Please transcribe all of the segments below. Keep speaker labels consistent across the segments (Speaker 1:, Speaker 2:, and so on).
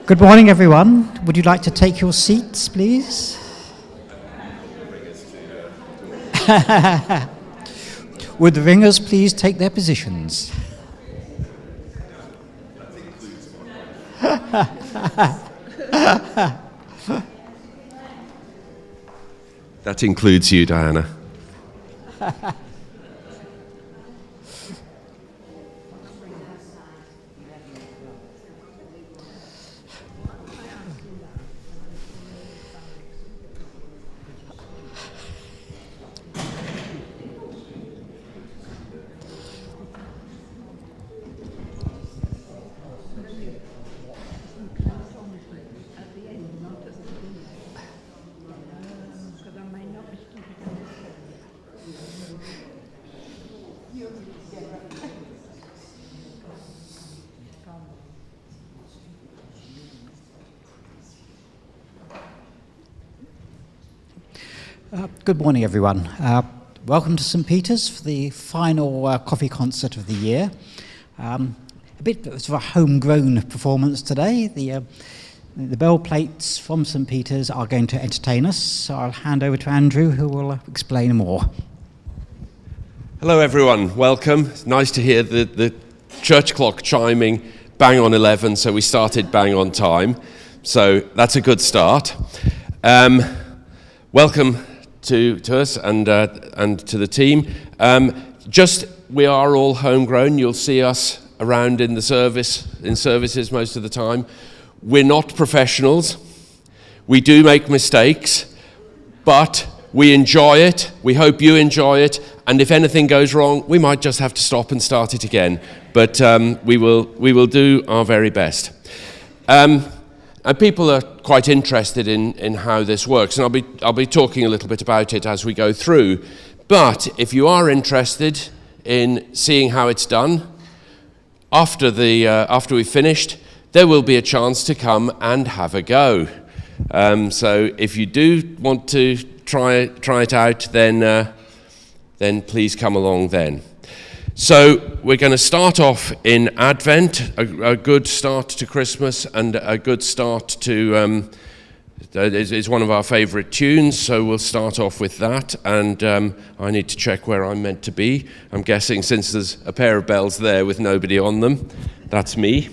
Speaker 1: Good morning, everyone. Would you like to take your seats, please? Would the ringers please take their positions?
Speaker 2: That includes you, Diana.
Speaker 1: Good morning, everyone. Welcome to St. Peter's for the final coffee concert of the year. A bit of a homegrown performance today. The Belleplates from St. Peter's are going to entertain us, so I'll hand over to Andrew, who will explain more.
Speaker 2: Hello, everyone. Welcome. It's nice to hear the church clock chiming bang on 11, so we started bang on time. So that's a good start. Welcome to us and to the team. We are all homegrown. You'll see us around in services most of the time. We're not professionals. We do make mistakes, but we enjoy it. We hope you enjoy it. And if anything goes wrong, we might just have to stop and start it again. But we will do our very best. And people are quite interested in how this works, and I'll be talking a little bit about it as we go through. But if you are interested in seeing how it's done, after we've finished, there will be a chance to come and have a go. So if you do want to try it out, then please come along then. So we're going to start off in Advent, a good start to Christmas and a good start to, is one of our favourite tunes, so we'll start off with that. And I need to check where I'm meant to be. I'm guessing since there's a pair of bells there with nobody on them, that's me.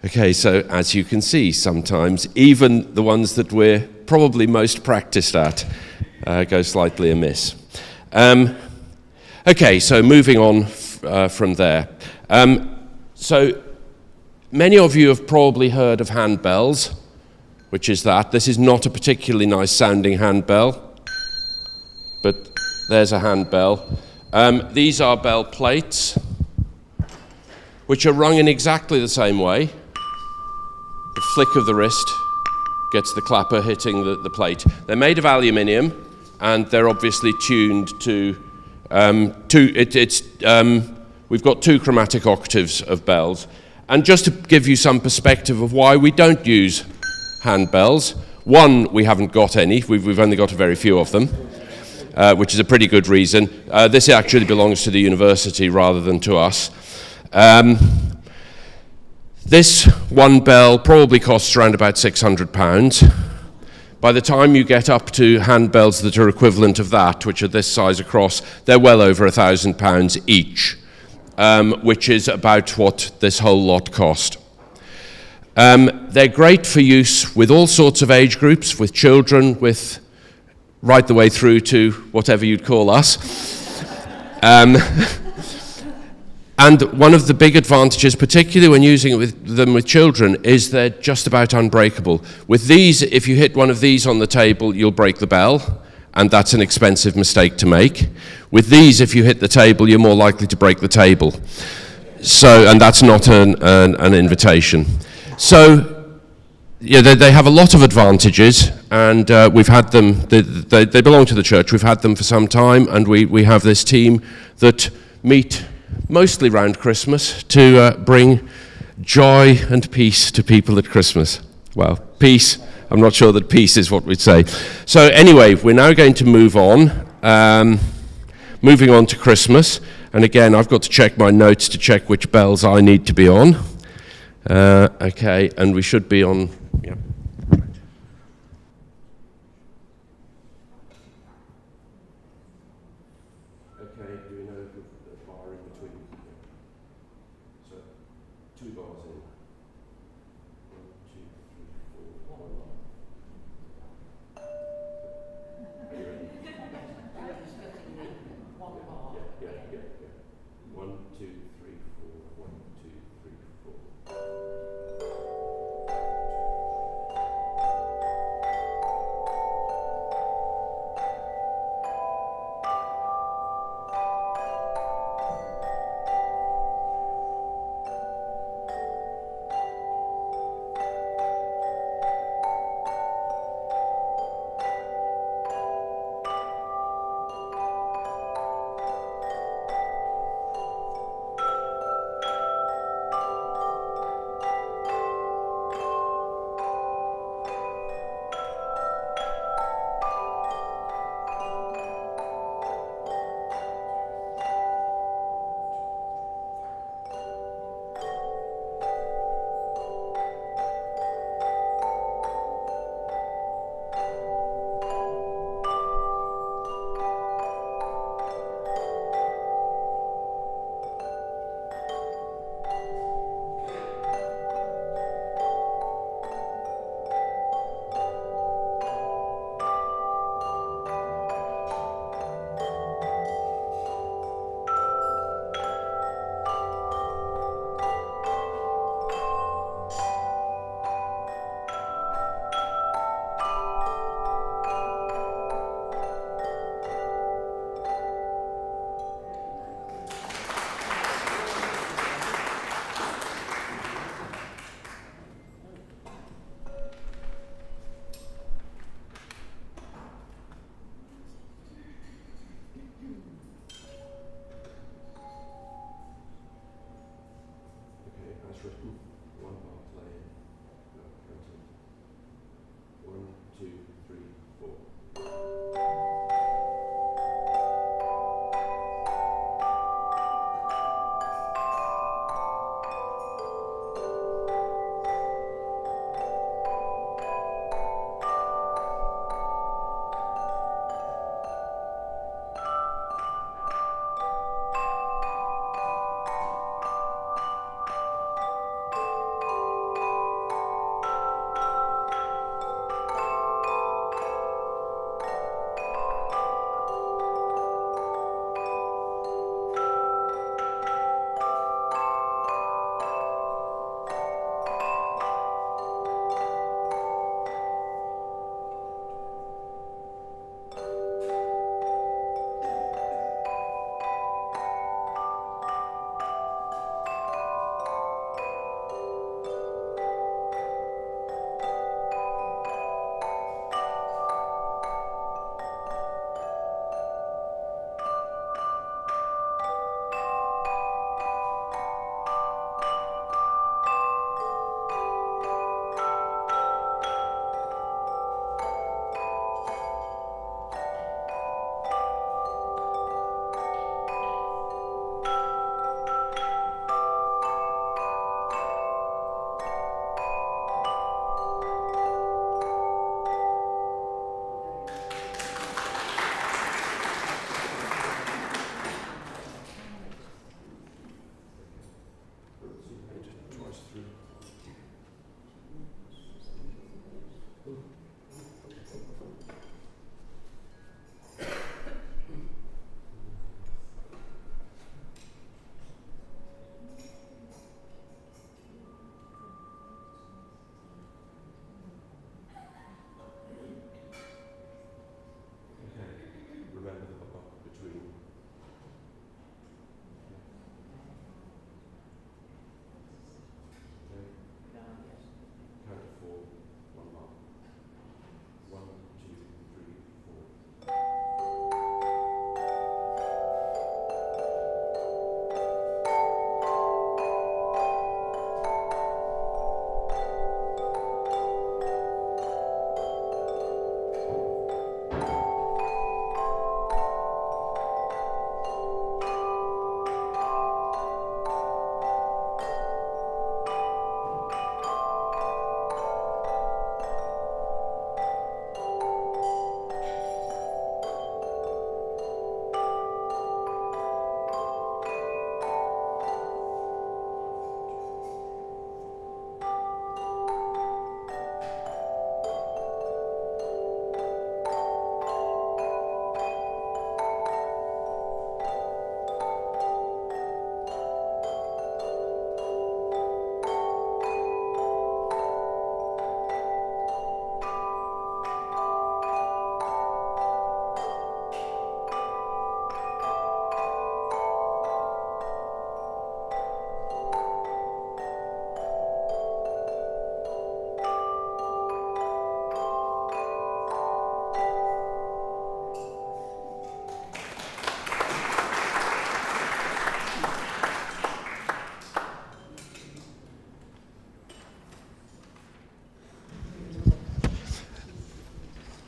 Speaker 2: Okay, so as you can see, sometimes even the ones that we're probably most practiced at go slightly amiss. Okay, so moving on from there. So many of you have probably heard of handbells, which is that. This is not a particularly nice sounding handbell. but there's a handbell. These are Belleplates, which are rung in exactly the same way. The flick of the wrist gets the clapper hitting the plate. They're made of aluminium, and they're obviously tuned to we've got 2 chromatic octaves of bells. And just to give you some perspective of why we don't use handbells, one, we haven't got any. We've only got a very few of them, which is a pretty good reason. This actually belongs to the university rather than to us. This one bell probably costs around about £600. By the time you get up to handbells that are equivalent of that, which are this size across, they're well over £1,000 each, which is about what this whole lot cost. They're great for use with all sorts of age groups, with children, with right the way through to whatever you'd call us. And one of the big advantages, particularly when using them with children, is they're just about unbreakable. With these, if you hit one of these on the table, you'll break the bell, and that's an expensive mistake to make. With these, if you hit the table, you're more likely to break the table. So, and that's not an invitation. So, yeah, they have a lot of advantages, and we've had them, they belong to the church, we've had them for some time, and we have this team that meet mostly around Christmas to bring joy and peace to people at Christmas. Well, peace, I'm not sure that peace is what we'd say. So anyway, we're now going to move on, moving on to Christmas. And again, I've got to check my notes to check which bells I need to be on. Okay, and we should be on, yeah. Okay, do we know the bar in between? So, 2 bars in. 1, 2, 3, 4, 1 bar. Are you ready?
Speaker 3: One bar.
Speaker 2: Yeah. 1, 2, 3, 4, 1, 2, 3, 4.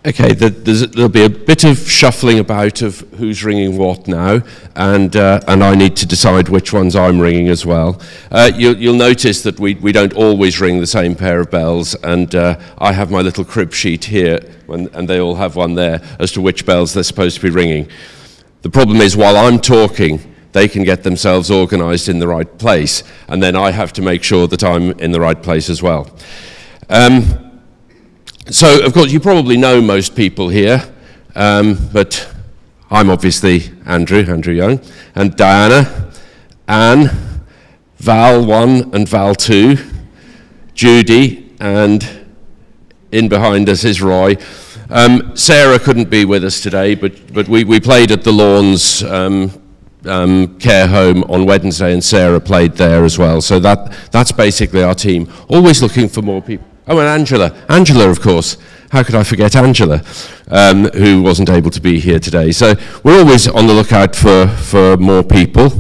Speaker 2: Okay, there'll be a bit of shuffling about of who's ringing what now, and I need to decide which ones I'm ringing as well. You'll notice that we don't always ring the same pair of bells, and I have my little crib sheet here, and they all have one there, as to which bells they're supposed to be ringing. The problem is, while I'm talking, they can get themselves organised in the right place, and then I have to make sure that I'm in the right place as well. So, of course, you probably know most people here, but I'm obviously Andrew Young, and Diana, Anne, Val 1 and Val 2, Judy, and in behind us is Roy. Sarah couldn't be with us today, but we played at the Lawns care home on Wednesday, and Sarah played there as well. So that's basically our team. Always looking for more people. Oh, and Angela, of course. How could I forget Angela, who wasn't able to be here today? So we're always on the lookout for more people.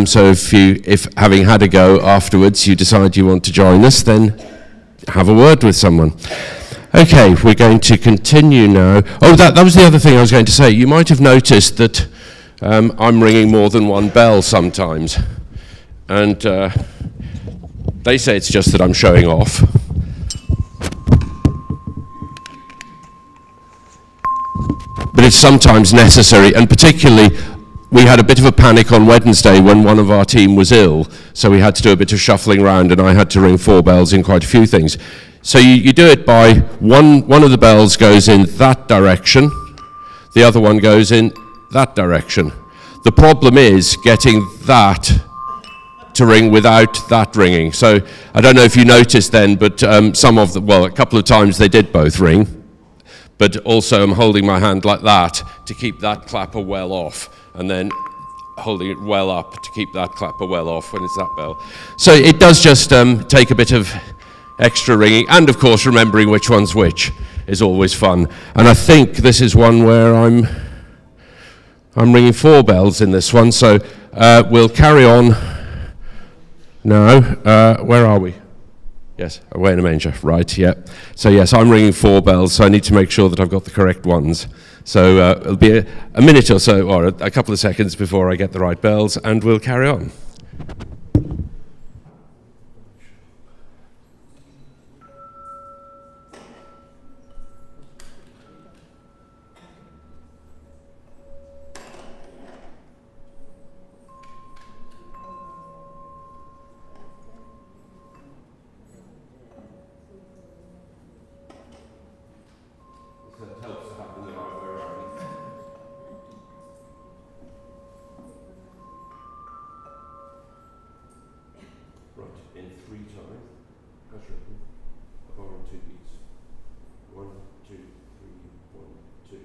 Speaker 2: So if having had a go afterwards, you decide you want to join us, then have a word with someone. Okay, we're going to continue now. Oh, that was the other thing I was going to say. You might have noticed that I'm ringing more than one bell sometimes. And they say it's just that I'm showing off. But it's sometimes necessary, and particularly we had a bit of a panic on Wednesday when one of our team was ill, so we had to do a bit of shuffling around, and I had to ring 4 bells in quite a few things. So you do it by one of the bells goes in that direction, the other one goes in that direction. The problem is getting that to ring without that ringing. So I don't know if you noticed then, but a couple of times they did both ring. But also I'm holding my hand like that to keep that clapper well off, and then holding it well up to keep that clapper well off when it's that bell. So it does just take a bit of extra ringing, and of course remembering which one's which is always fun. And I think this is one where I'm ringing 4 bells in this one, so we'll carry on now. Where are we? Yes, away in a manger, right, yeah. So yes, I'm ringing 4 bells, so I need to make sure that I've got the correct ones. So it'll be a minute or so, or a couple of seconds before I get the right bells, and we'll carry on. In 3 time, as written, a bar and 2 beats. 1, 2, 3, 1, 2.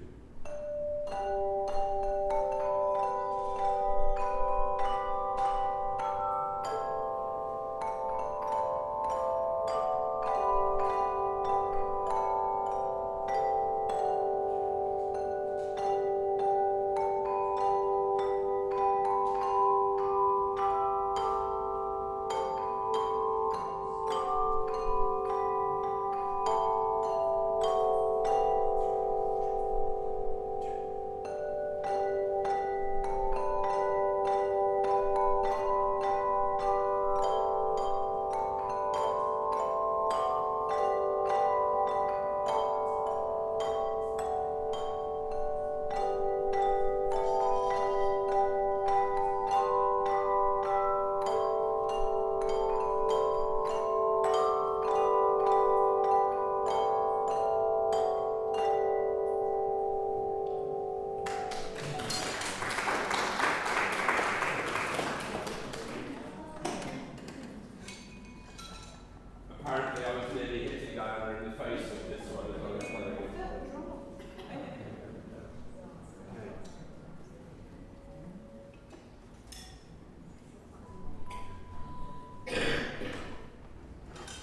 Speaker 2: Apparently I was nearly hitting Diana in the face with this one as I was playing it.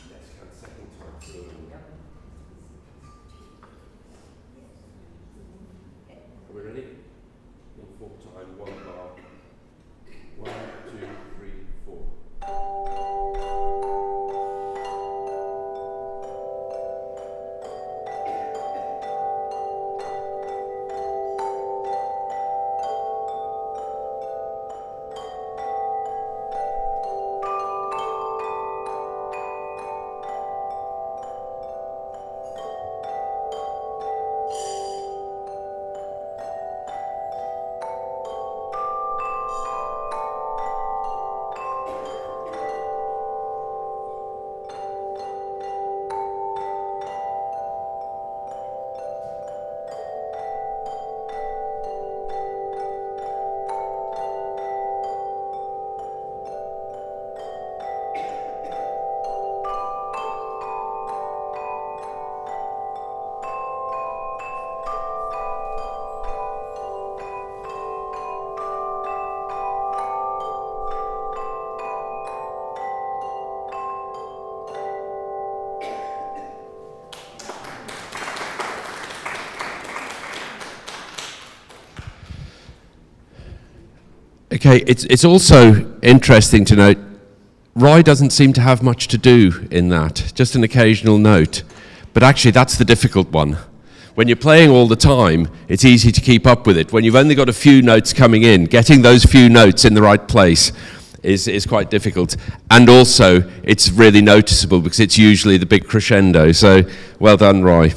Speaker 2: Yes, kind of second time through. Are we ready? In 4 time, 1 bar. 1, 2, 3, 4. Okay, it's also interesting to note, Roy doesn't seem to have much to do in that, just an occasional note. But actually, that's the difficult one. When you're playing all the time, it's easy to keep up with it. When you've only got a few notes coming in, getting those few notes in the right place is quite difficult. And also, it's really noticeable because it's usually the big crescendo. So, well done, Roy.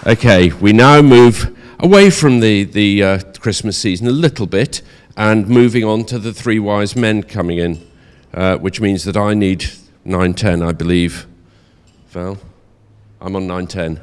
Speaker 2: Okay, we now move away from the Christmas season a little bit and moving on to the three wise men coming in, which means that I need 9:10, I believe. Val? I'm on 9:10.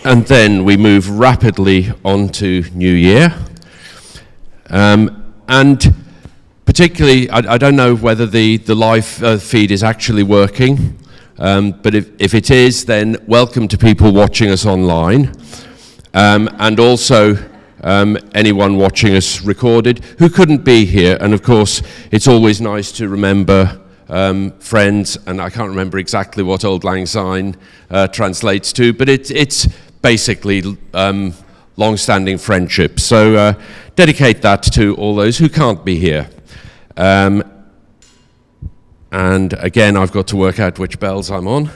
Speaker 2: And then we move rapidly on to New Year. And particularly, I don't know whether the live feed is actually working, but if it is, then welcome to people watching us online. And also anyone watching us recorded who couldn't be here. And of course, it's always nice to remember friends, and I can't remember exactly what Old Lang Syne translates to, but it's basically long-standing friendship. So dedicate that to all those who can't be here. And again, I've got to work out which bells I'm on.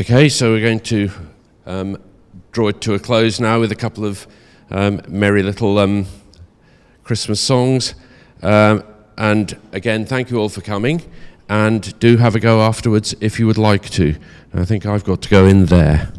Speaker 2: Okay, so we're going to draw it to a close now with a couple of merry little Christmas songs. And again, thank you all for coming, and do have a go afterwards if you would like to. I think I've got to go in there.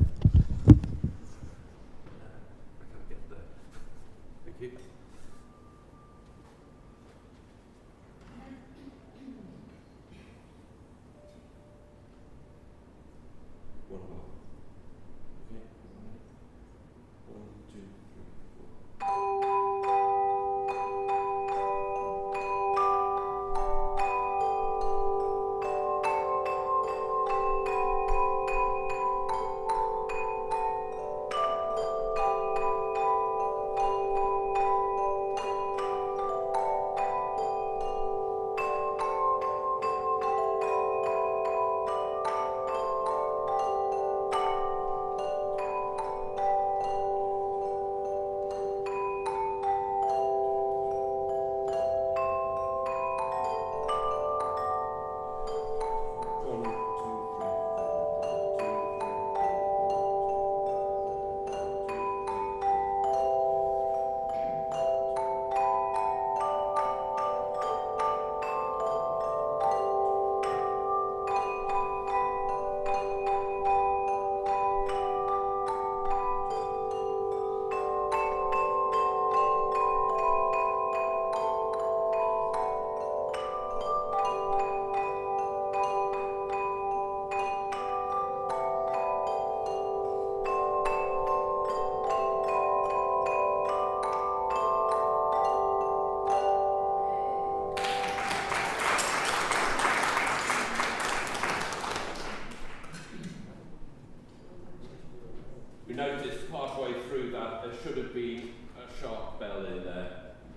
Speaker 2: We noticed partway through that there should have been a sharp bell in there,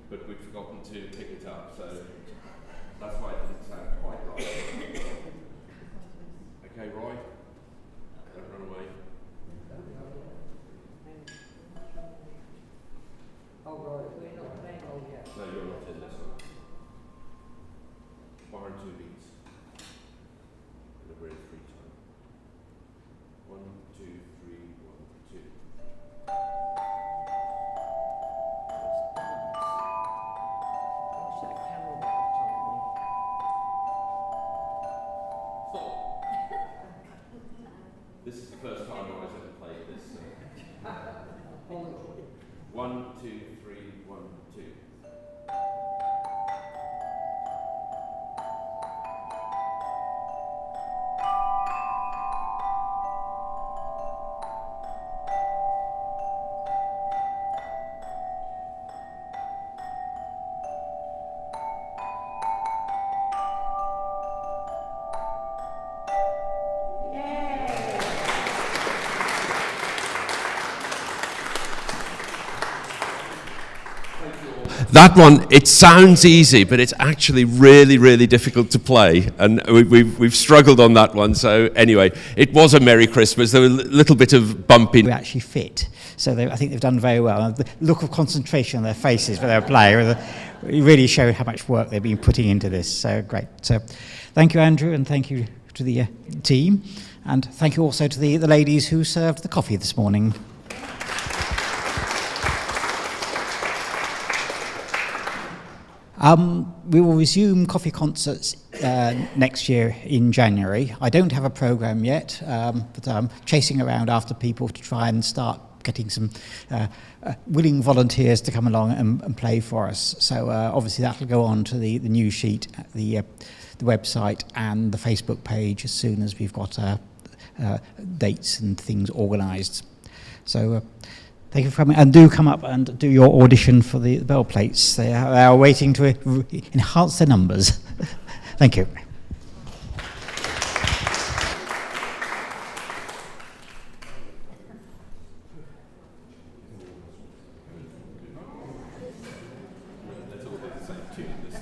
Speaker 2: but we'd forgotten to pick it up, so that's why it didn't sound quite right. Okay, Roy? Don't run away.
Speaker 3: Oh, right. We're not playing. Oh, yeah.
Speaker 2: No, you're not in this one. Bar and 2 beats. And we're in 3 time. 1, 2, 3, 1, 2.
Speaker 3: What's that camel told
Speaker 2: This is the first time I've ever played this. So. 1, 2, 3, 1, 2. That one, it sounds easy, but it's actually really, really difficult to play. And we've struggled on that one. So anyway, it was a Merry Christmas. There was a little bit of bumping.
Speaker 1: We actually fit. So I think they've done very well. The look of concentration on their faces when they were playing really showed how much work they've been putting into this. So great. So thank you, Andrew, and thank you to the team. And thank you also to the ladies who served the coffee this morning. We will resume coffee concerts next year in January. I don't have a programme yet, but I'm chasing around after people to try and start getting some willing volunteers to come along and play for us. So obviously that will go on to the news sheet, the website and the Facebook page as soon as we've got dates and things organised. So thank you for coming, and do come up and do your audition for the Belleplates. They are waiting to enhance their numbers. Thank you.
Speaker 2: Let's all do the same tune this